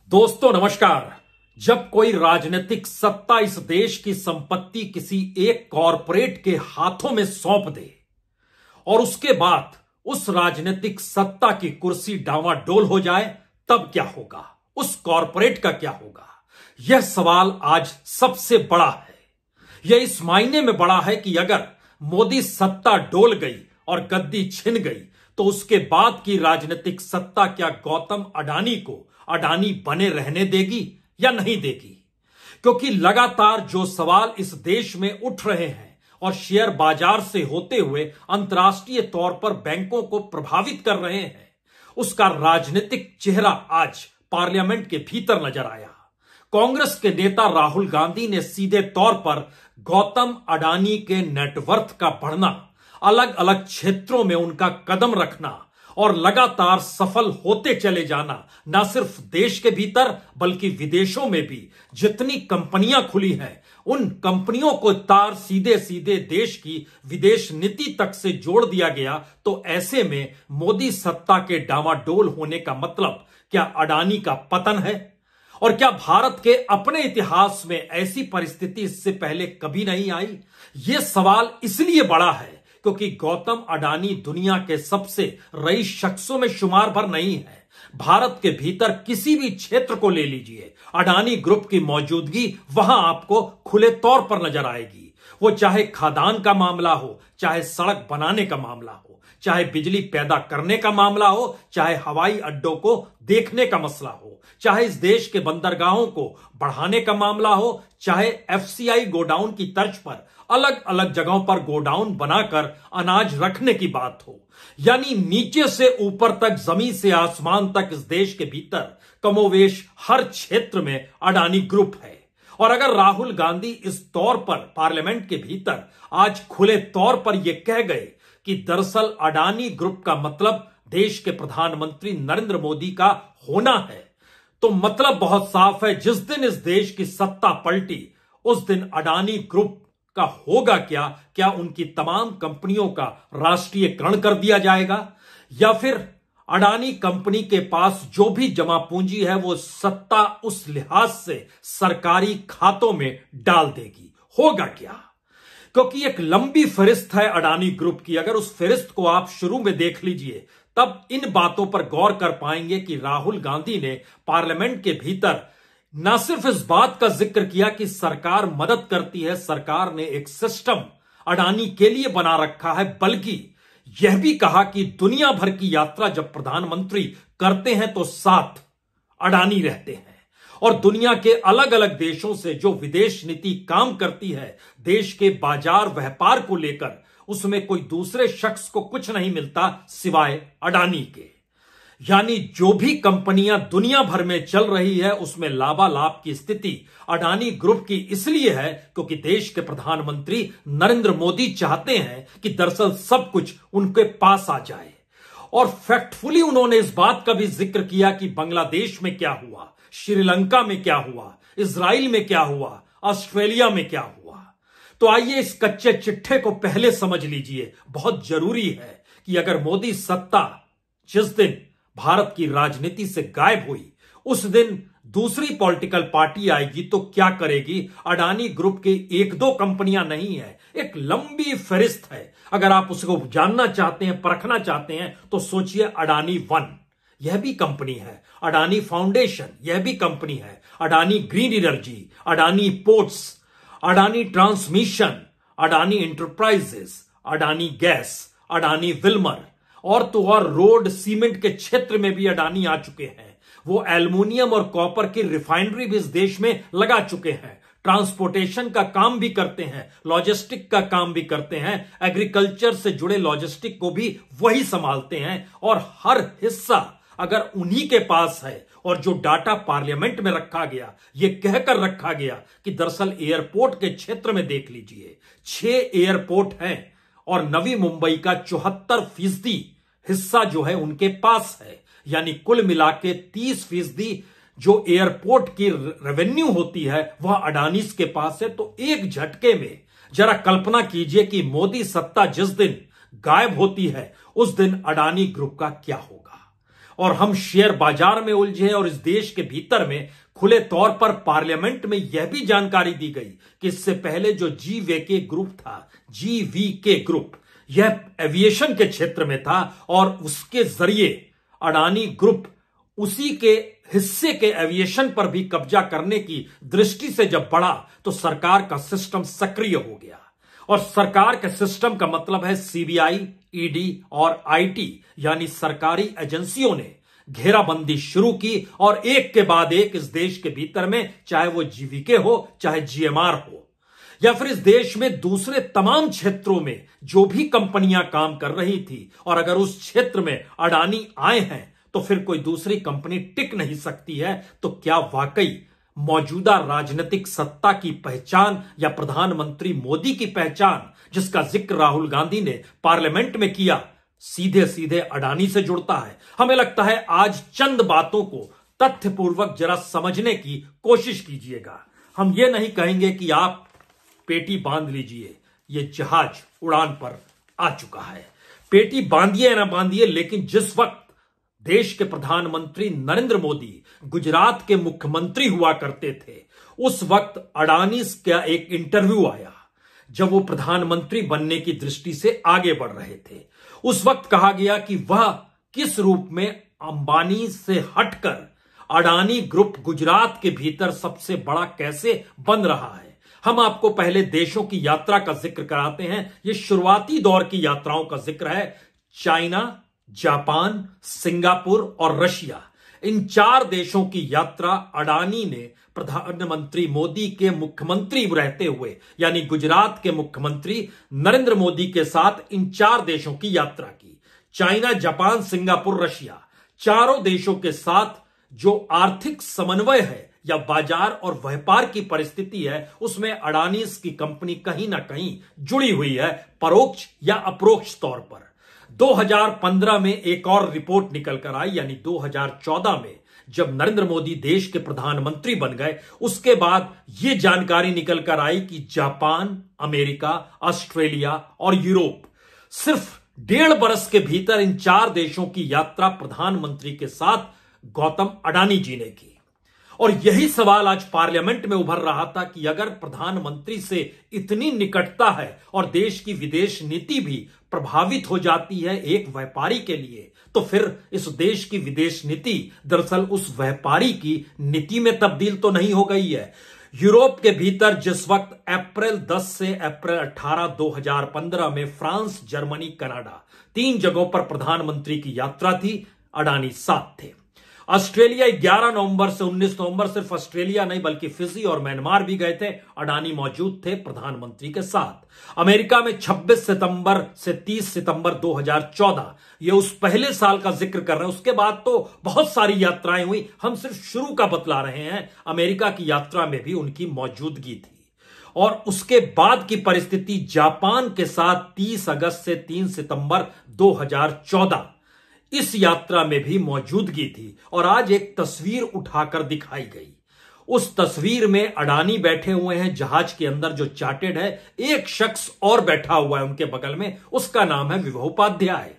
दोस्तों नमस्कार। जब कोई राजनीतिक सत्ता इस देश की संपत्ति किसी एक कॉरपोरेट के हाथों में सौंप दे और उसके बाद उस राजनीतिक सत्ता की कुर्सी डावाडोल हो जाए, तब क्या होगा? उस कॉरपोरेट का क्या होगा? यह सवाल आज सबसे बड़ा है। यह इस मायने में बड़ा है कि अगर मोदी सत्ता डोल गई और गद्दी छिन गई तो उसके बाद की राजनीतिक सत्ता क्या गौतम अडानी को अडानी बने रहने देगी या नहीं देगी? क्योंकि लगातार जो सवाल इस देश में उठ रहे हैं और शेयर बाजार से होते हुए अंतर्राष्ट्रीय तौर पर बैंकों को प्रभावित कर रहे हैं, उसका राजनीतिक चेहरा आज पार्लियामेंट के भीतर नजर आया। कांग्रेस के नेता राहुल गांधी ने सीधे तौर पर गौतम अडानी के नेटवर्थ का बढ़ना, अलग अलग क्षेत्रों में उनका कदम रखना और लगातार सफल होते चले जाना, न सिर्फ देश के भीतर बल्कि विदेशों में भी जितनी कंपनियां खुली हैं, उन कंपनियों को तार सीधे सीधे देश की विदेश नीति तक से जोड़ दिया गया। तो ऐसे में मोदी सत्ता के डावाडोल होने का मतलब क्या अडानी का पतन है? और क्या भारत के अपने इतिहास में ऐसी परिस्थिति इससे पहले कभी नहीं आई? यह सवाल इसलिए बड़ा है क्योंकि गौतम अडानी दुनिया के सबसे रईस शख्सों में शुमार भर नहीं है। भारत के भीतर किसी भी क्षेत्र को ले लीजिए, अडानी ग्रुप की मौजूदगी वहां आपको खुले तौर पर नजर आएगी। वो चाहे खादान का मामला हो, चाहे सड़क बनाने का मामला हो, चाहे बिजली पैदा करने का मामला हो, चाहे हवाई अड्डों को देखने का मसला हो, चाहे इस देश के बंदरगाहों को बढ़ाने का मामला हो, चाहे एफसीआई गोडाउन की तर्ज पर अलग अलग जगहों पर गोडाउन बनाकर अनाज रखने की बात हो, यानी नीचे से ऊपर तक, जमीन से आसमान तक इस देश के भीतर कमोवेश हर क्षेत्र में अडानी ग्रुप है। और अगर राहुल गांधी इस तौर पर पार्लियामेंट के भीतर आज खुले तौर पर यह कह गए कि दरअसल अडानी ग्रुप का मतलब देश के प्रधानमंत्री नरेंद्र मोदी का होना है, तो मतलब बहुत साफ है, जिस दिन इस देश की सत्ता पलटी उस दिन अडानी ग्रुप का होगा क्या? क्या उनकी तमाम कंपनियों का राष्ट्रीयकरण कर दिया जाएगा या फिर अडानी कंपनी के पास जो भी जमा पूंजी है वो सत्ता उस लिहाज से सरकारी खातों में डाल देगी? होगा क्या? क्योंकि एक लंबी फहरिस्त है अडानी ग्रुप की। अगर उस फहरिस्त को आप शुरू में देख लीजिए तब इन बातों पर गौर कर पाएंगे कि राहुल गांधी ने पार्लियामेंट के भीतर न सिर्फ इस बात का जिक्र किया कि सरकार मदद करती है, सरकार ने एक सिस्टम अडानी के लिए बना रखा है, बल्कि यह भी कहा कि दुनिया भर की यात्रा जब प्रधानमंत्री करते हैं तो साथ अडानी रहते हैं। और दुनिया के अलग अलग देशों से जो विदेश नीति काम करती है देश के बाजार व्यापार को लेकर, उसमें कोई दूसरे शख्स को कुछ नहीं मिलता सिवाय अडानी के। यानी जो भी कंपनियां दुनिया भर में चल रही है उसमें लाभालाभ की स्थिति अडानी ग्रुप की इसलिए है क्योंकि देश के प्रधानमंत्री नरेंद्र मोदी चाहते हैं कि दरअसल सब कुछ उनके पास आ जाए। और फैक्टफुली उन्होंने इस बात का भी जिक्र किया कि बांग्लादेश में क्या हुआ, श्रीलंका में क्या हुआ, इजराइल में क्या हुआ, ऑस्ट्रेलिया में क्या हुआ। तो आइए इस कच्चे चिट्ठे को पहले समझ लीजिए। बहुत जरूरी है कि अगर मोदी सत्ता जिस दिन भारत की राजनीति से गायब हुई उस दिन दूसरी पॉलिटिकल पार्टी आएगी तो क्या करेगी? अडानी ग्रुप की एक दो कंपनियां नहीं है, एक लंबी फहरिस्त है। अगर आप उसको जानना चाहते हैं, परखना चाहते हैं तो सोचिए अडानी वन, यह भी कंपनी है, अडानी फाउंडेशन, यह भी कंपनी है, Adani green energy, Adani ports, Adani transmission, Adani enterprises, Adani gas, Adani Wilmer, और तो और रोड सीमेंट के क्षेत्र में भी अडानी आ चुके हैं। वो एल्युमिनियम और कॉपर की रिफाइनरी भी इस देश में लगा चुके हैं, ट्रांसपोर्टेशन का काम भी करते हैं, लॉजिस्टिक का काम भी करते हैं, एग्रीकल्चर से जुड़े लॉजिस्टिक को भी वही संभालते हैं। और हर हिस्सा अगर उन्हीं के पास है, और जो डाटा पार्लियामेंट में रखा गया, यह कहकर रखा गया कि दरअसल एयरपोर्ट के क्षेत्र में देख लीजिए 6 एयरपोर्ट हैं और नवी मुंबई का 74% हिस्सा जो है उनके पास है, यानी कुल मिला के 30% जो एयरपोर्ट की रेवेन्यू होती है वह अडानीज के पास है। तो एक झटके में जरा कल्पना कीजिए कि मोदी सत्ता जिस दिन गायब होती है उस दिन अडानी ग्रुप का क्या होगा। और हम शेयर बाजार में उलझे और इस देश के भीतर में खुले तौर पर पार्लियामेंट में यह भी जानकारी दी गई कि इससे पहले जो जीवीके ग्रुप था, जीवीके ग्रुप, यह एविएशन के क्षेत्र में था और उसके जरिए अडानी ग्रुप उसी के हिस्से के एविएशन पर भी कब्जा करने की दृष्टि से जब बढ़ा तो सरकार का सिस्टम सक्रिय हो गया। और सरकार के सिस्टम का मतलब है सीबीआई, ईडी और आईटी यानी सरकारी एजेंसियों ने घेराबंदी शुरू की और एक के बाद एक इस देश के भीतर में, चाहे वो जीवीके हो, चाहे जीएमआर हो, या फिर इस देश में दूसरे तमाम क्षेत्रों में जो भी कंपनियां काम कर रही थी, और अगर उस क्षेत्र में अडानी आए हैं तो फिर कोई दूसरी कंपनी टिक नहीं सकती है। तो क्या वाकई मौजूदा राजनीतिक सत्ता की पहचान या प्रधानमंत्री मोदी की पहचान, जिसका जिक्र राहुल गांधी ने पार्लियामेंट में किया, सीधे सीधे अडानी से जुड़ता है? हमें लगता है आज चंद बातों को तथ्यपूर्वक जरा समझने की कोशिश कीजिएगा। हम ये नहीं कहेंगे कि आप पेटी बांध लीजिए, ये जहाज उड़ान पर आ चुका है। पेटी बांधिए ना बांधिए, लेकिन जिस वक्त देश के प्रधानमंत्री नरेंद्र मोदी गुजरात के मुख्यमंत्री हुआ करते थे, उस वक्त अडानी का एक इंटरव्यू आया जब वो प्रधानमंत्री बनने की दृष्टि से आगे बढ़ रहे थे। उस वक्त कहा गया कि वह किस रूप में अंबानी से हटकर अडानी ग्रुप गुजरात के भीतर सबसे बड़ा कैसे बन रहा है। हम आपको पहले देशों की यात्रा का जिक्र कराते हैं। यह शुरुआती दौर की यात्राओं का जिक्र है। चाइना, जापान, सिंगापुर और रशिया, इन 4 देशों की यात्रा अडानी ने प्रधानमंत्री मोदी के मुख्यमंत्री रहते हुए, यानी गुजरात के मुख्यमंत्री नरेंद्र मोदी के साथ इन 4 देशों की यात्रा की। चाइना, जापान, सिंगापुर, रशिया, चारों देशों के साथ जो आर्थिक समन्वय है या बाजार और व्यापार की परिस्थिति है, उसमें अडानी की कंपनी कहीं ना कहीं जुड़ी हुई है, परोक्ष या अप्रोक्ष तौर पर। 2015 में एक और रिपोर्ट निकल कर आई, यानी 2014 में जब नरेंद्र मोदी देश के प्रधानमंत्री बन गए, उसके बाद यह जानकारी निकल कर आई कि जापान, अमेरिका, ऑस्ट्रेलिया और यूरोप, सिर्फ 1.5 बरस के भीतर इन 4 देशों की यात्रा प्रधानमंत्री के साथ गौतम अडानी जी ने की। और यही सवाल आज पार्लियामेंट में उभर रहा था कि अगर प्रधानमंत्री से इतनी निकटता है और देश की विदेश नीति भी प्रभावित हो जाती है एक व्यापारी के लिए, तो फिर इस देश की विदेश नीति दरअसल उस व्यापारी की नीति में तब्दील तो नहीं हो गई है। यूरोप के भीतर जिस वक्त अप्रैल 10 से अप्रैल 18, 2015 में फ्रांस, जर्मनी, कनाडा 3 जगहों पर प्रधानमंत्री की यात्रा थी, अडानी साथ थे। ऑस्ट्रेलिया 11 नवंबर से 19 नवंबर, सिर्फ ऑस्ट्रेलिया नहीं बल्कि फिजी और म्यांमार भी गए थे, अडानी मौजूद थे प्रधानमंत्री के साथ। अमेरिका में 26 सितंबर से 30 सितंबर 2014, ये उस पहले साल का जिक्र कर रहे हैं। उसके बाद तो बहुत सारी यात्राएं हुई, हम सिर्फ शुरू का बतला रहे हैं। अमेरिका की यात्रा में भी उनकी मौजूदगी थी। और उसके बाद की परिस्थिति जापान के साथ 30 अगस्त से 3 सितंबर 2014, इस यात्रा में भी मौजूदगी थी। और आज एक तस्वीर उठाकर दिखाई गई। उस तस्वीर में अडानी बैठे हुए हैं जहाज के अंदर जो चार्टेड है, एक शख्स और बैठा हुआ है उनके बगल में, उसका नाम है विभव उपाध्याय,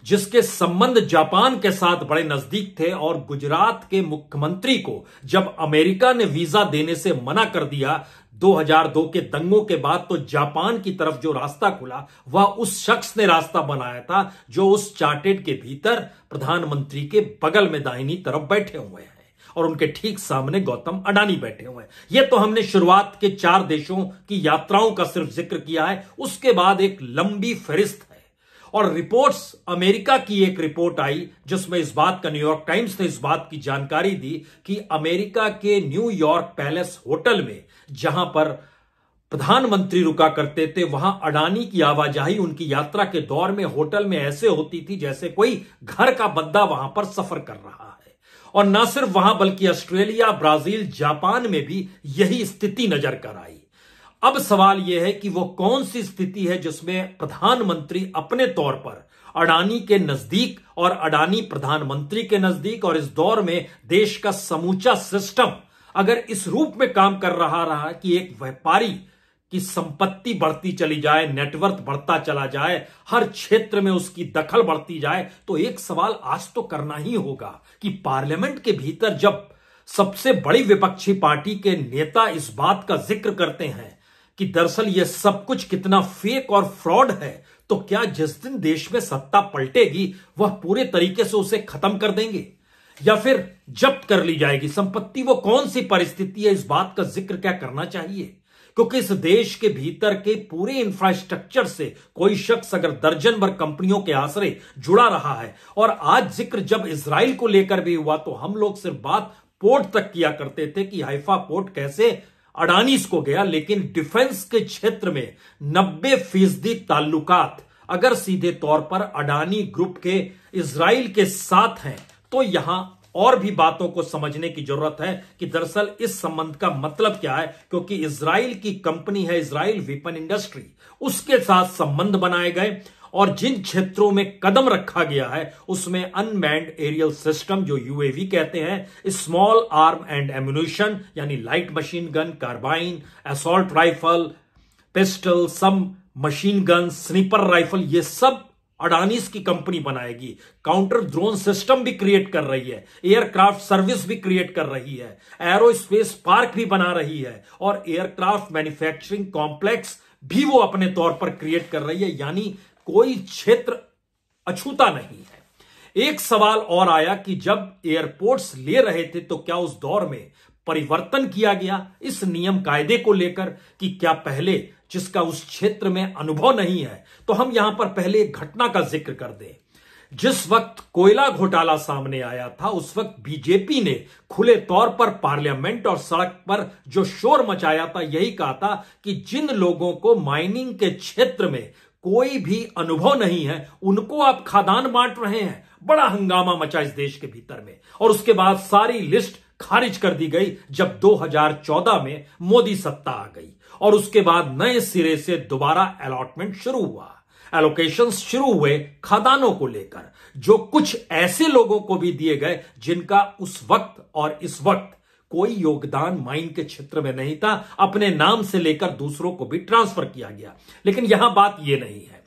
जिसके संबंध जापान के साथ बड़े नजदीक थे। और गुजरात के मुख्यमंत्री को जब अमेरिका ने वीजा देने से मना कर दिया 2002 के दंगों के बाद, तो जापान की तरफ जो रास्ता खुला वह उस शख्स ने रास्ता बनाया था जो उस चार्टेड के भीतर प्रधानमंत्री के बगल में दाहिनी तरफ बैठे हुए हैं और उनके ठीक सामने गौतम अडानी बैठे हुए हैं। यह तो हमने शुरुआत के 4 देशों की यात्राओं का सिर्फ जिक्र किया है। उसके बाद एक लंबी फहरिस्त है और रिपोर्ट्स, अमेरिका की एक रिपोर्ट आई जिसमें इस बात का, न्यूयॉर्क टाइम्स ने इस बात की जानकारी दी कि अमेरिका के न्यूयॉर्क पैलेस होटल में जहां पर प्रधानमंत्री रुका करते थे, वहां अडानी की आवाजाही उनकी यात्रा के दौर में होटल में ऐसे होती थी जैसे कोई घर का बंदा वहां पर सफर कर रहा है। और न सिर्फ वहां बल्कि ऑस्ट्रेलिया, ब्राजील, जापान में भी यही स्थिति नजर कर आई। अब सवाल यह है कि वो कौन सी स्थिति है जिसमें प्रधानमंत्री अपने तौर पर अडानी के नजदीक और अडानी प्रधानमंत्री के नजदीक, और इस दौर में देश का समूचा सिस्टम अगर इस रूप में काम कर रहा कि एक व्यापारी कि संपत्ति बढ़ती चली जाए, नेटवर्थ बढ़ता चला जाए, हर क्षेत्र में उसकी दखल बढ़ती जाए, तो एक सवाल आज तो करना ही होगा कि पार्लियामेंट के भीतर जब सबसे बड़ी विपक्षी पार्टी के नेता इस बात का जिक्र करते हैं कि दरअसल यह सब कुछ कितना फेक और फ्रॉड है, तो क्या जिस दिन देश में सत्ता पलटेगी वह पूरे तरीके से उसे खत्म कर देंगे या फिर जब्त कर ली जाएगी संपत्ति? वो कौन सी परिस्थिति है, इस बात का जिक्र क्या करना चाहिए? क्योंकि इस देश के भीतर के पूरे इंफ्रास्ट्रक्चर से कोई शख्स अगर दर्जन भर कंपनियों के आसरे जुड़ा रहा है, और आज जिक्र जब इजराइल को लेकर भी हुआ तो हम लोग सिर्फ बात पोर्ट तक किया करते थे कि हाइफा पोर्ट कैसे अडानीज को गया, लेकिन डिफेंस के क्षेत्र में 90% ताल्लुकात अगर सीधे तौर पर अडानी ग्रुप के इजराइल के साथ हैं, तो यहां और भी बातों को समझने की जरूरत है कि दरअसल इस संबंध का मतलब क्या है। क्योंकि इजराइल की कंपनी है इजराइल वेपन इंडस्ट्री, उसके साथ संबंध बनाए गए और जिन क्षेत्रों में कदम रखा गया है उसमें अनमैन्ड एरियल सिस्टम जो यूएवी कहते हैं, स्मॉल आर्म एंड एम्युनिशन यानी light machine gun, carbine, assault rifle, pistol, sub machine gun, sniper rifle, ये सब अडानीज की कंपनी बनाएगी। काउंटर ड्रोन सिस्टम भी क्रिएट कर रही है, एयरक्राफ्ट सर्विस भी क्रिएट कर रही है, एरोस्पेस पार्क भी बना रही है और एयरक्राफ्ट मैन्युफैक्चरिंग कॉम्प्लेक्स भी वो अपने तौर पर क्रिएट कर रही है। यानी कोई क्षेत्र अछूता नहीं है। एक सवाल और आया कि जब एयरपोर्ट्स ले रहे थे तो क्या उस दौर में परिवर्तन किया गया इस नियम कायदे को लेकर कि क्या पहले जिसका उस क्षेत्र में अनुभव नहीं है? तो हम यहां पर पहले एक घटना का जिक्र कर दें। जिस वक्त कोयला घोटाला सामने आया था उस वक्त बीजेपी ने खुले तौर पर पार्लियामेंट और सड़क पर जो शोर मचाया था, यही कहा था कि जिन लोगों को माइनिंग के क्षेत्र में कोई भी अनुभव नहीं है उनको आप खादान बांट रहे हैं। बड़ा हंगामा मचा इस देश के भीतर में और उसके बाद सारी लिस्ट खारिज कर दी गई जब 2014 में मोदी सत्ता आ गई और उसके बाद नए सिरे से दोबारा अलॉटमेंट शुरू हुआ, एलोकेशंस शुरू हुए खादानों को लेकर, जो कुछ ऐसे लोगों को भी दिए गए जिनका उस वक्त और इस वक्त कोई योगदान माइन के क्षेत्र में नहीं था, अपने नाम से लेकर दूसरों को भी ट्रांसफर किया गया। लेकिन यहां बात यह नहीं है,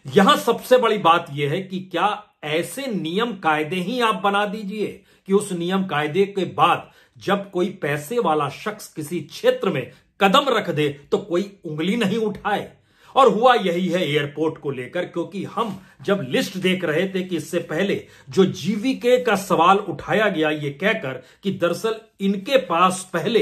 यहां सबसे बड़ी बात यह है कि क्या ऐसे नियम कायदे ही आप बना दीजिए कि उस नियम कायदे के बाद जब कोई पैसे वाला शख्स किसी क्षेत्र में कदम रख दे तो कोई उंगली नहीं उठाए। और हुआ यही है एयरपोर्ट को लेकर, क्योंकि हम जब लिस्ट देख रहे थे कि इससे पहले जो जीवीके का सवाल उठाया गया ये कहकर कि दरअसल इनके पास पहले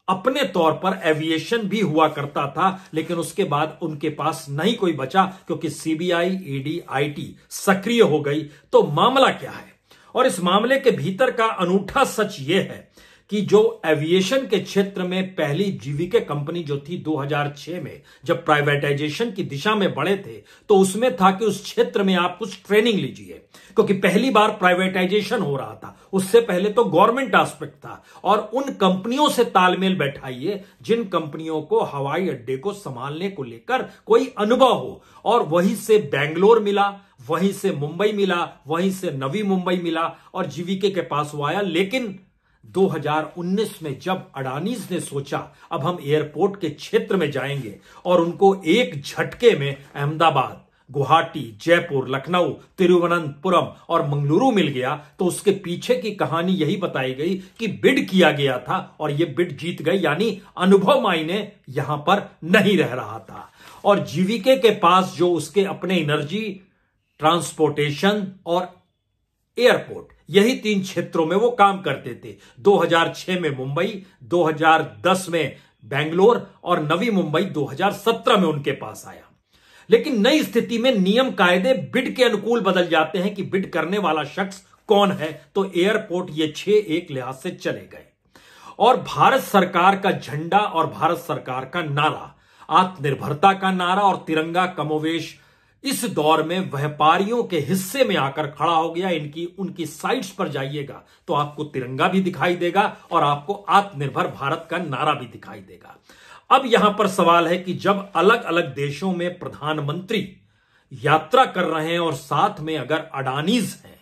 अपने तौर पर एविएशन भी हुआ करता था, लेकिन उसके बाद उनके पास नहीं कोई बचा क्योंकि सीबीआई, ईडी, आईटी सक्रिय हो गई। तो मामला क्या है? और इस मामले के भीतर का अनूठा सच यह है कि जो एविएशन के क्षेत्र में पहली जीवीके कंपनी जो थी 2006 में जब प्राइवेटाइजेशन की दिशा में बढ़े थे तो उसमें था कि उस क्षेत्र में आप कुछ ट्रेनिंग लीजिए, क्योंकि पहली बार प्राइवेटाइजेशन हो रहा था। उससे पहले तो गवर्नमेंट एस्पेक्ट था और उन कंपनियों से तालमेल बैठाइए जिन कंपनियों को हवाई अड्डे को संभालने को लेकर कोई अनुभव हो। और वहीं से बेंगलोर मिला, वहीं से मुंबई मिला, वहीं से नवी मुंबई मिला और जीवीके के पास वो आया। लेकिन 2019 में जब अडानीज ने सोचा अब हम एयरपोर्ट के क्षेत्र में जाएंगे और उनको एक झटके में अहमदाबाद, गुवाहाटी, जयपुर, लखनऊ, तिरुवनंतपुरम और मंगलुरु मिल गया, तो उसके पीछे की कहानी यही बताई गई कि बिड किया गया था और यह बिड जीत गई, यानी अनुभव मायने यहां पर नहीं रह रहा था। और जीवीके के पास जो उसके अपने एनर्जी, ट्रांसपोर्टेशन और एयरपोर्ट, यही 3 क्षेत्रों में वो काम करते थे। 2006 में मुंबई, 2010 में बेंगलोर और नवी मुंबई 2017 में उनके पास आया। लेकिन नई स्थिति में नियम कायदे बिड के अनुकूल बदल जाते हैं कि बिड करने वाला शख्स कौन है, तो एयरपोर्ट ये 6 एक लिहाज से चले गए। और भारत सरकार का झंडा और भारत सरकार का नारा, आत्मनिर्भरता का नारा और तिरंगा कमोवेश इस दौर में व्यापारियों के हिस्से में आकर खड़ा हो गया। उनकी साइट्स पर जाइएगा तो आपको तिरंगा भी दिखाई देगा और आपको आत्मनिर्भर भारत का नारा भी दिखाई देगा। अब यहां पर सवाल है कि जब अलग अलग देशों में प्रधानमंत्री यात्रा कर रहे हैं और साथ में अगर अडानीज हैं,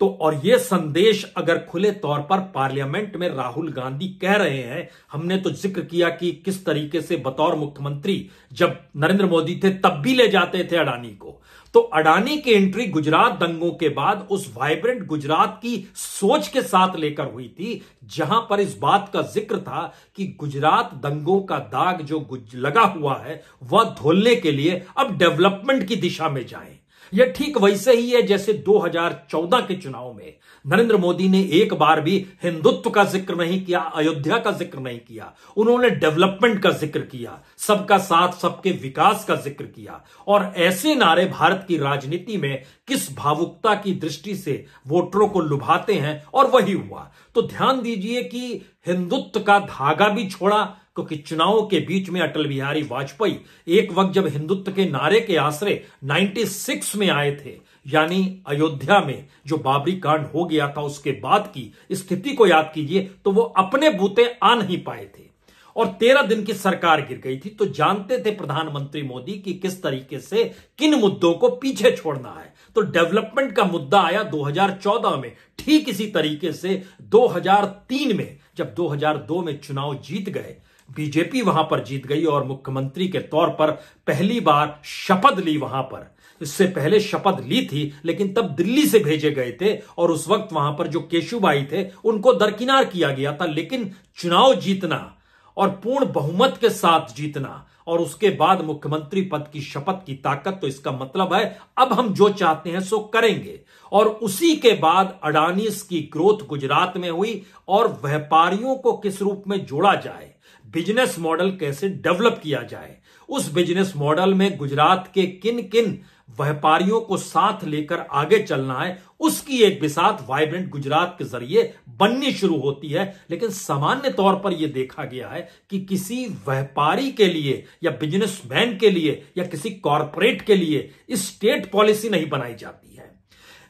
तो और यह संदेश अगर खुले तौर पर पार्लियामेंट में राहुल गांधी कह रहे हैं, हमने तो जिक्र किया कि किस तरीके से बतौर मुख्यमंत्री जब नरेंद्र मोदी थे तब भी ले जाते थे अडानी को, तो अडानी की एंट्री गुजरात दंगों के बाद उस वाइब्रेंट गुजरात की सोच के साथ लेकर हुई थी, जहां पर इस बात का जिक्र था कि गुजरात दंगों का दाग जो लगा हुआ है वह धुलने के लिए अब डेवलपमेंट की दिशा में जाएं। यह ठीक वैसे ही है जैसे 2014 के चुनाव में नरेंद्र मोदी ने एक बार भी हिंदुत्व का जिक्र नहीं किया, अयोध्या का जिक्र नहीं किया, उन्होंने डेवलपमेंट का जिक्र किया, सबका साथ सबके विकास का जिक्र किया। और ऐसे नारे भारत की राजनीति में किस भावुकता की दृष्टि से वोटरों को लुभाते हैं, और वही हुआ। तो ध्यान दीजिए कि हिंदुत्व का धागा भी छोड़ा, क्योंकि चुनावों के बीच में अटल बिहारी वाजपेयी एक वक्त जब हिंदुत्व के नारे के आसरे 96 में आए थे, यानी अयोध्या में जो बाबरी कांड हो गया था उसके बाद की स्थिति को याद कीजिए, तो वो अपने बूते आ नहीं पाए थे और 13 दिन की सरकार गिर गई थी। तो जानते थे प्रधानमंत्री मोदी कि किस तरीके से किन मुद्दों को पीछे छोड़ना है। तो डेवलपमेंट का मुद्दा आया 2014 में, ठीक इसी तरीके से 2003 में जब 2002 में चुनाव जीत गए, बीजेपी वहां पर जीत गई और मुख्यमंत्री के तौर पर पहली बार शपथ ली वहां पर। इससे पहले शपथ ली थी लेकिन तब दिल्ली से भेजे गए थे और उस वक्त वहां पर जो केशुभाई थे उनको दरकिनार किया गया था। लेकिन चुनाव जीतना और पूर्ण बहुमत के साथ जीतना और उसके बाद मुख्यमंत्री पद की शपथ की ताकत, तो इसका मतलब है अब हम जो चाहते हैं सो करेंगे। और उसी के बाद अडानीज की ग्रोथ गुजरात में हुई और व्यापारियों को किस रूप में जोड़ा जाए, बिजनेस मॉडल कैसे डेवलप किया जाए, उस बिजनेस मॉडल में गुजरात के किन किन व्यापारियों को साथ लेकर आगे चलना है, उसकी एक बिसात वाइब्रेंट गुजरात के जरिए बननी शुरू होती है। लेकिन सामान्य तौर पर यह देखा गया है कि किसी व्यापारी के लिए या बिजनेसमैन के लिए या किसी कॉरपोरेट के लिए स्टेट पॉलिसी नहीं बनाई जाती है।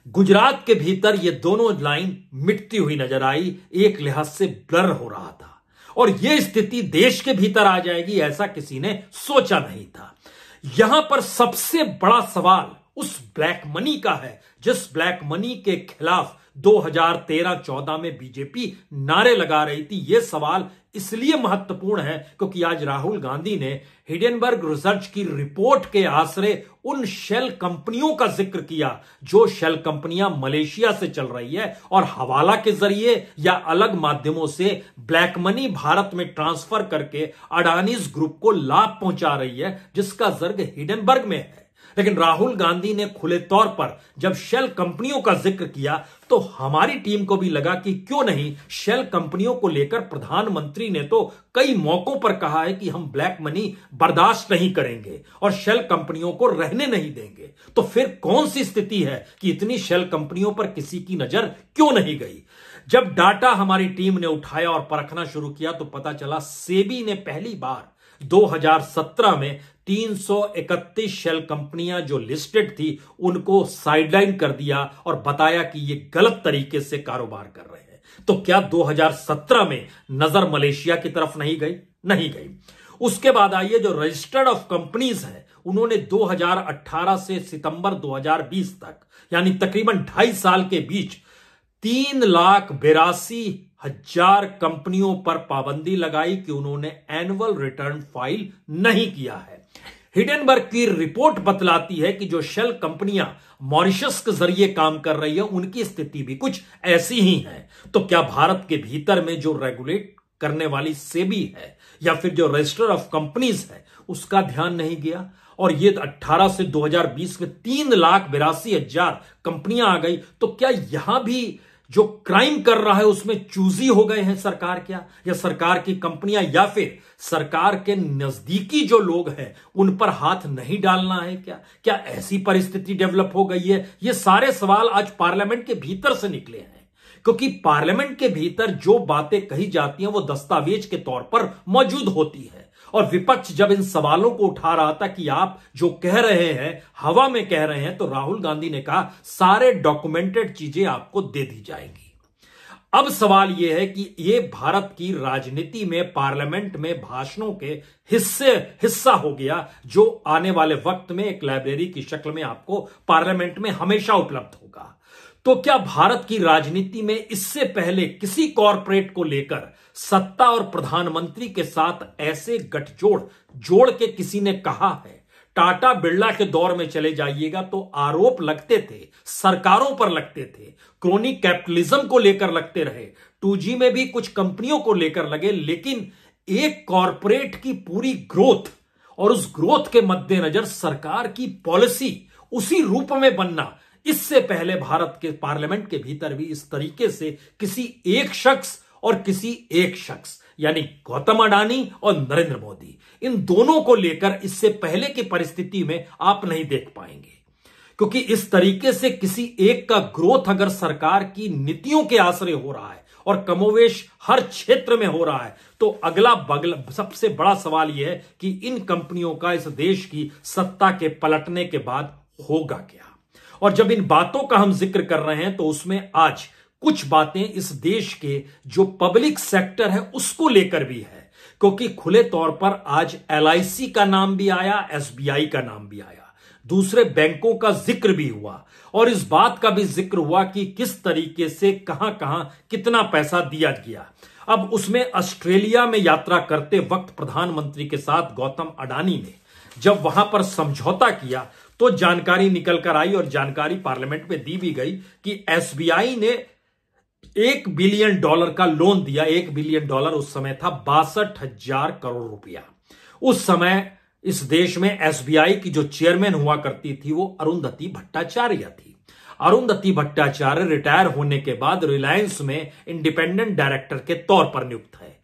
गुजरात के भीतर ये दोनों लाइन मिटती हुई नजर आई, एक लिहाज से ब्लर हो रहा था और यह स्थिति देश के भीतर आ जाएगी ऐसा किसी ने सोचा नहीं था। यहां पर सबसे बड़ा सवाल उस ब्लैक मनी का है जिस ब्लैक मनी के खिलाफ 2013-14 में बीजेपी नारे लगा रही थी। यह सवाल इसलिए महत्वपूर्ण है क्योंकि आज राहुल गांधी ने हिडेनबर्ग रिसर्च की रिपोर्ट के आसरे उन शेल कंपनियों का जिक्र किया जो शेल कंपनियां मलेशिया से चल रही है और हवाला के जरिए या अलग माध्यमों से ब्लैक मनी भारत में ट्रांसफर करके अडानीज ग्रुप को लाभ पहुंचा रही है, जिसका जर्ग हिडेनबर्ग में है। लेकिन राहुल गांधी ने खुले तौर पर जब शेल कंपनियों का जिक्र किया तो हमारी टीम को भी लगा कि क्यों नहीं, शेल कंपनियों को लेकर प्रधानमंत्री ने तो कई मौकों पर कहा है कि हम ब्लैक मनी बर्दाश्त नहीं करेंगे और शेल कंपनियों को रहने नहीं देंगे। तो फिर कौन सी स्थिति है कि इतनी शेल कंपनियों पर किसी की नजर क्यों नहीं गई? जब डाटा हमारी टीम ने उठाया और परखना शुरू किया तो पता चला सेबी ने पहली बार 2017 में 331 शेल कंपनियां जो लिस्टेड थी उनको साइडलाइन कर दिया और बताया कि ये गलत तरीके से कारोबार कर रहे हैं। तो क्या 2017 में नजर मलेशिया की तरफ नहीं गई? नहीं गई। उसके बाद आइए जो रजिस्टर्ड ऑफ कंपनीज है उन्होंने 2018 से सितंबर 2020 तक यानी तकरीबन 2.5 साल के बीच 3,82,000 कंपनियों पर पाबंदी लगाई कि उन्होंने एनुअल रिटर्न फाइल नहीं किया है। हिडेनबर्ग की रिपोर्ट बतलाती है कि जो शेल कंपनियां मॉरिशस के जरिए काम कर रही है उनकी स्थिति भी कुछ ऐसी ही है। तो क्या भारत के भीतर में जो रेगुलेट करने वाली सेबी है या फिर जो रजिस्टर ऑफ कंपनीज है उसका ध्यान नहीं गया? और ये 18 से 2020 में 3,82,000 कंपनियां आ गई। तो क्या यहां भी जो क्राइम कर रहा है उसमें चूजी हो गए हैं सरकार क्या, या सरकार की कंपनियां, या फिर सरकार के नजदीकी जो लोग हैं उन पर हाथ नहीं डालना है क्या? क्या ऐसी परिस्थिति डेवलप हो गई है? ये सारे सवाल आज पार्लियामेंट के भीतर से निकले हैं क्योंकि पार्लियामेंट के भीतर जो बातें कही जाती हैं वो दस्तावेज के तौर पर मौजूद होती है। और विपक्ष जब इन सवालों को उठा रहा था कि आप जो कह रहे हैं हवा में कह रहे हैं, तो राहुल गांधी ने कहा सारे डॉक्यूमेंटेड चीजें आपको दे दी जाएंगी। अब सवाल यह है कि यह भारत की राजनीति में पार्लियामेंट में भाषणों के हिस्सा हो गया जो आने वाले वक्त में एक लाइब्रेरी की शक्ल में आपको पार्लियामेंट में हमेशा उपलब्ध होगा। तो क्या भारत की राजनीति में इससे पहले किसी कॉरपोरेट को लेकर सत्ता और प्रधानमंत्री के साथ ऐसे गठजोड़ जोड़ के किसी ने कहा है? टाटा बिरला के दौर में चले जाइएगा तो आरोप लगते थे, सरकारों पर लगते थे, क्रोनी कैपिटलिज्म को लेकर लगते रहे, 2G में भी कुछ कंपनियों को लेकर लगे, लेकिन एक कॉरपोरेट की पूरी ग्रोथ और उस ग्रोथ के मद्देनजर सरकार की पॉलिसी उसी रूप में बनना, इससे पहले भारत के पार्लियामेंट के भीतर भी इस तरीके से किसी एक शख्स और किसी एक शख्स यानी गौतम अडानी और नरेंद्र मोदी, इन दोनों को लेकर इससे पहले की परिस्थिति में आप नहीं देख पाएंगे। क्योंकि इस तरीके से किसी एक का ग्रोथ अगर सरकार की नीतियों के आश्रय हो रहा है और कमोवेश हर क्षेत्र में हो रहा है, तो अगला सबसे बड़ा सवाल यह है कि इन कंपनियों का इस देश की सत्ता के पलटने के बाद होगा क्या। और जब इन बातों का हम जिक्र कर रहे हैं तो उसमें आज कुछ बातें इस देश के जो पब्लिक सेक्टर है उसको लेकर भी है, क्योंकि खुले तौर पर आज LIC का नाम भी आया, SBI का नाम भी आया, दूसरे बैंकों का जिक्र भी हुआ और इस बात का भी जिक्र हुआ कि किस तरीके से कहां कहां कितना पैसा दिया गया। अब उसमें ऑस्ट्रेलिया में यात्रा करते वक्त प्रधानमंत्री के साथ गौतम अडानी ने जब वहां पर समझौता किया तो जानकारी निकल कर आई और जानकारी पार्लियामेंट में दी भी गई कि SBI ने $1 बिलियन का लोन दिया। $1 बिलियन उस समय था 62,000 करोड़ रुपया। उस समय इस देश में SBI की जो चेयरमैन हुआ करती थी वो अरुंधति भट्टाचार्य थी। अरुंधति भट्टाचार्य रिटायर होने के बाद रिलायंस में इंडिपेंडेंट डायरेक्टर के तौर पर नियुक्त है।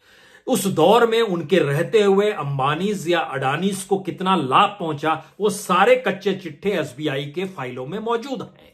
उस दौर में उनके रहते हुए अंबानीज या अडानीज को कितना लाभ पहुंचा, वो सारे कच्चे चिट्ठे SBI के फाइलों में मौजूद हैं।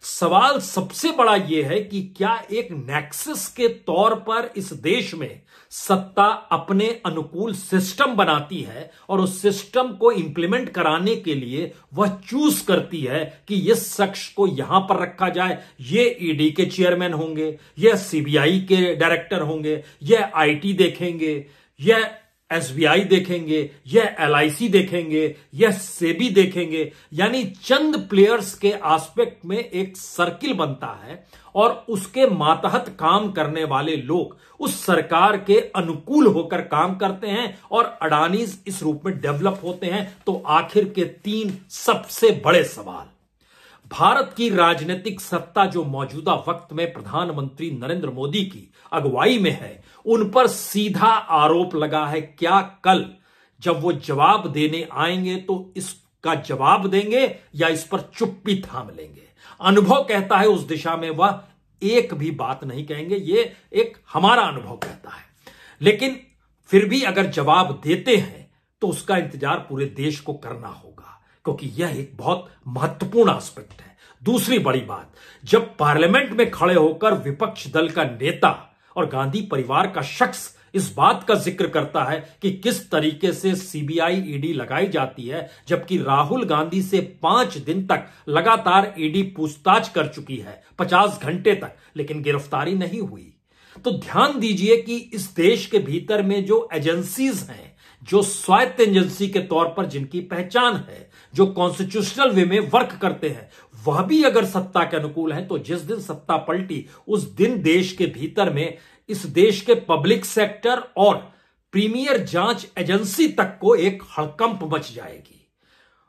सवाल सबसे बड़ा यह है कि क्या एक नेक्सस के तौर पर इस देश में सत्ता अपने अनुकूल सिस्टम बनाती है और उस सिस्टम को इंप्लीमेंट कराने के लिए वह चूज करती है कि इस शख्स को यहां पर रखा जाए, ये ED के चेयरमैन होंगे, यह CBI के डायरेक्टर होंगे, यह IT देखेंगे, यह SBI देखेंगे, यह LIC देखेंगे, यह SEBI देखेंगे, यानी चंद प्लेयर्स के एस्पेक्ट में एक सर्किल बनता है और उसके मातहत काम करने वाले लोग उस सरकार के अनुकूल होकर काम करते हैं और अडानीज इस रूप में डेवलप होते हैं। तो आखिर के 3 सबसे बड़े सवाल, भारत की राजनीतिक सत्ता जो मौजूदा वक्त में प्रधानमंत्री नरेंद्र मोदी की अगुवाई में है, उन पर सीधा आरोप लगा है। क्या कल जब वो जवाब देने आएंगे तो इसका जवाब देंगे या इस पर चुप्पी थाम लेंगे? अनुभव कहता है उस दिशा में वह एक भी बात नहीं कहेंगे, ये एक हमारा अनुभव कहता है। लेकिन फिर भी अगर जवाब देते हैं तो उसका इंतजार पूरे देश को करना होगा, क्योंकि यह एक बहुत महत्वपूर्ण एस्पेक्ट है। दूसरी बड़ी बात, जब पार्लियामेंट में खड़े होकर विपक्ष दल का नेता और गांधी परिवार का शख्स इस बात का जिक्र करता है कि किस तरीके से CBI ED लगाई जाती है, जबकि राहुल गांधी से 5 दिन तक लगातार ED पूछताछ कर चुकी है, 50 घंटे तक, लेकिन गिरफ्तारी नहीं हुई। तो ध्यान दीजिए कि इस देश के भीतर में जो एजेंसीज हैं, जो स्वायत्त एजेंसी के तौर पर जिनकी पहचान है, जो कॉन्स्टिट्यूशनल वे में वर्क करते हैं, वह भी अगर सत्ता के अनुकूल हैं, तो जिस दिन सत्ता पलटी उस दिन देश के भीतर में इस देश के पब्लिक सेक्टर और प्रीमियर जांच एजेंसी तक को एक हड़कंप मच जाएगी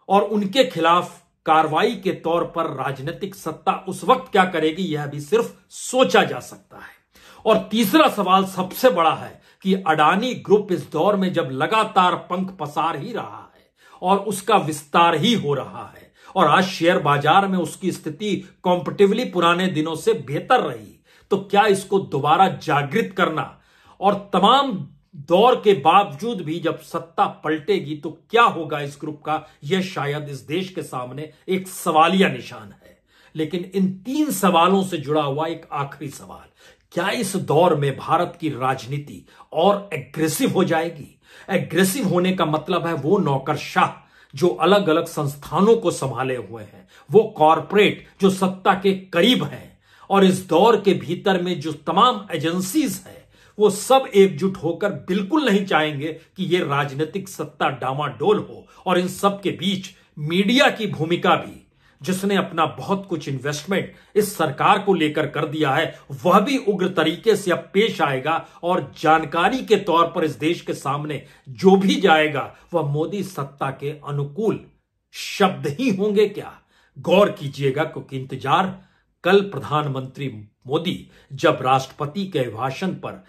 और उनके खिलाफ कार्रवाई के तौर पर राजनीतिक सत्ता उस वक्त क्या करेगी, यह भी सिर्फ सोचा जा सकता है। और तीसरा सवाल सबसे बड़ा है कि अडानी ग्रुप इस दौर में जब लगातार पंख पसार ही रहा है और उसका विस्तार ही हो रहा है और आज शेयर बाजार में उसकी स्थिति कॉम्पिटिटिवली पुराने दिनों से बेहतर रही, तो क्या इसको दोबारा जागृत करना और तमाम दौर के बावजूद भी जब सत्ता पलटेगी तो क्या होगा इस ग्रुप का, यह शायद इस देश के सामने एक सवालिया निशान है। लेकिन इन 3 सवालों से जुड़ा हुआ एक आखिरी सवाल, क्या इस दौर में भारत की राजनीति और एग्रेसिव हो जाएगी? एग्रेसिव होने का मतलब है वो नौकरशाह जो अलग अलग संस्थानों को संभाले हुए हैं, वो कॉरपोरेट जो सत्ता के करीब हैं, और इस दौर के भीतर में जो तमाम एजेंसीज हैं, वो सब एकजुट होकर बिल्कुल नहीं चाहेंगे कि ये राजनीतिक सत्ता डामाडोल हो। और इन सब के बीच मीडिया की भूमिका भी जिसने अपना बहुत कुछ इन्वेस्टमेंट इस सरकार को लेकर कर दिया है, वह भी उग्र तरीके से अब पेश आएगा और जानकारी के तौर पर इस देश के सामने जो भी जाएगा वह मोदी सत्ता के अनुकूल शब्द ही होंगे क्या? गौर कीजिएगा, क्योंकि इंतजार कल प्रधानमंत्री मोदी जब राष्ट्रपति के अभिभाषण पर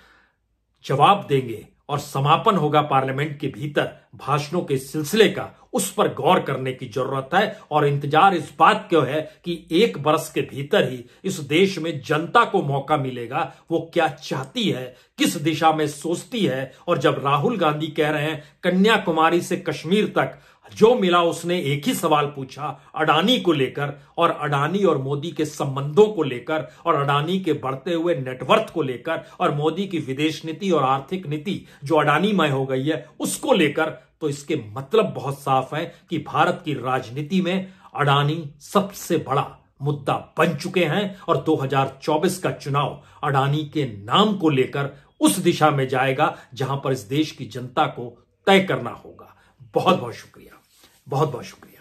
जवाब देंगे और समापन होगा पार्लियामेंट के भीतर भाषणों के सिलसिले का, उस पर गौर करने की जरूरत है। और इंतजार इस बात क्यों है कि 1 बरस के भीतर ही इस देश में जनता को मौका मिलेगा, वो क्या चाहती है, किस दिशा में सोचती है। और जब राहुल गांधी कह रहे हैं कन्याकुमारी से कश्मीर तक जो मिला उसने एक ही सवाल पूछा अडानी को लेकर, और अडानी और मोदी के संबंधों को लेकर, और अडानी के बढ़ते हुए नेटवर्थ को लेकर, और मोदी की विदेश नीति और आर्थिक नीति जो अडानीमय हो गई है उसको लेकर, तो इसके मतलब बहुत साफ है कि भारत की राजनीति में अडानी सबसे बड़ा मुद्दा बन चुके हैं। और 2024 का चुनाव अडानी के नाम को लेकर उस दिशा में जाएगा जहां पर इस देश की जनता को तय करना होगा। बहुत बहुत शुक्रिया, बहुत बहुत शुक्रिया।